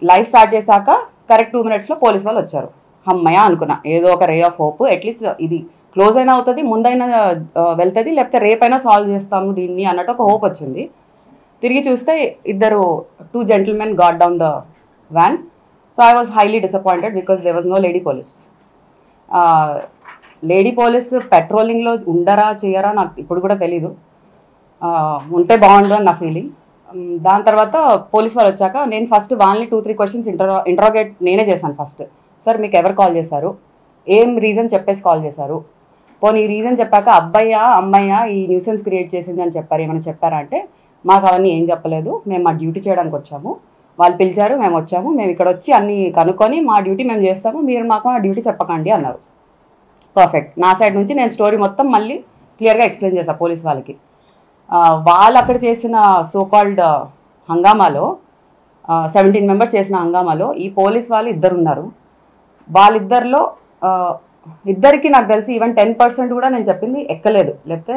Live start చేశాక correct 2 minutesలో police వాళ్ళు వచ్చారు. అమ్మయ్య అనుకున్నా, ఏదో ఒక రే ఆఫ్ హోప్, అట్లీస్ట్ ఇది క్లోజ్ అయినా అవుతుంది, ముందైనా వెళ్తుంది, లేకపోతే రేపైనా సాల్వ్ చేస్తాము దీన్ని అన్నట్టు ఒక హోప్ వచ్చింది. తిరిగి చూస్తే 2 gentlemen got down the van. So I was highly disappointed because there was no lady police. Lady police పెట్రోలింగ్లో ఉండరా చేయరా నాకు ఇప్పుడు కూడా తెలీదు. ఉంటే బాగుండు అని నా ఫీలింగ్. దాని తర్వాత పోలీస్ వాళ్ళు వచ్చాక నేను ఫస్ట్ వాళ్ళని 2-3 questions ఇంటరాగేట్ నేనే చేశాను. ఫస్ట్, సార్ మీకు ఎవరు కాల్ చేశారు, ఏం రీజన్ చెప్పేసి కాల్ చేశారు, పోనీ ఈ రీజన్ చెప్పాక అబ్బాయ్యా అమ్మాయ్యా ఈ న్యూసెన్స్ క్రియేట్ చేసింది అని చెప్పారు, ఏమైనా చెప్పారా అంటే మాకు అవన్నీ ఏం చెప్పలేదు, మేము మా డ్యూటీ చేయడానికి వచ్చాము, వాళ్ళు పిలిచారు మేము వచ్చాము, మేము ఇక్కడ వచ్చి అన్నీ కనుక్కొని మా డ్యూటీ మేము చేస్తాము, మీరు మాకు ఆ డ్యూటీ చెప్పకండి అన్నారు. పర్ఫెక్ట్. నా సైడ్ నుంచి నేను స్టోరీ మొత్తం మళ్ళీ క్లియర్గా ఎక్స్ప్లెయిన్ చేశాను పోలీస్ వాళ్ళకి. వాళ్ళు అక్కడ చేసిన సోకాల్డ్ హంగామాలో 17 members చేసిన హంగామాలో ఈ పోలీస్ వాళ్ళు 2 ఉన్నారు. వాళ్ళిద్దరిలో ఇద్దరికి నాకు తెలిసి ఈవెన్ 10% కూడా నేను చెప్పింది ఎక్కలేదు, లేకపోతే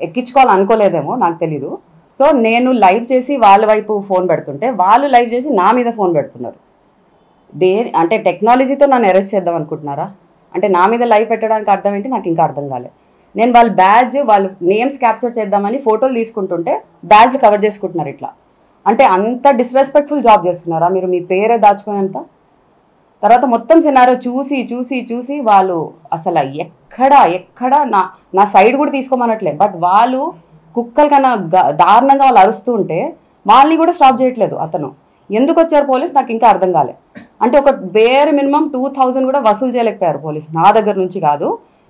ఎక్కించుకోవాలి అనుకోలేదేమో నాకు తెలీదు. సో నేను లైవ్ చేసి వాళ్ళ వైపు ఫోన్ పెడుతుంటే వాళ్ళు లైవ్ చేసి నా మీద ఫోన్ పెడుతున్నారు. అంటే టెక్నాలజీతో నన్ను అరెస్ట్ చేద్దాం అనుకుంటున్నారా? అంటే నా మీద లైవ్ పెట్టడానికి అర్థం ఏంటి నాకు ఇంకా అర్థం కాలేదు. నేను వాళ్ళ బ్యాడ్జ్ వాళ్ళ నేమ్స్ క్యాప్చర్ చేద్దామని ఫోటోలు తీసుకుంటుంటే బ్యాడ్జ్లు కవర్ చేసుకుంటున్నారు ఇట్లా. అంటే అంత డిస్రెస్పెక్ట్ఫుల్ జాబ్ చేస్తున్నారా మీరు, మీ పేరే దాచుకునేంత? తర్వాత మొత్తం సినారియో చూసి చూసి చూసి వాళ్ళు అసలు ఎక్కడ నా సైడ్ కూడా తీసుకోమనట్లే, బట్ వాళ్ళు కుక్కల కన్నా దారుణంగా వాళ్ళు అరుస్తూ ఉంటే వాళ్ళని కూడా స్టాప్ చేయట్లేదు. అతను ఎందుకు వచ్చారు పోలీస్ నాకు ఇంకా అర్థం కాలే. అంటే ఒక వేరే మినిమం 2000 కూడా వసూలు చేయలేకపోయారు పోలీసు, నా దగ్గర నుంచి కాదు,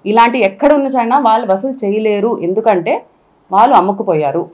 ఇలాంటి ఎక్కడ ఉన్న చైనా వాళ్ళు వసూలు చేయలేరు, ఎందుకంటే వాళ్ళు అమ్ముకుపోయారు.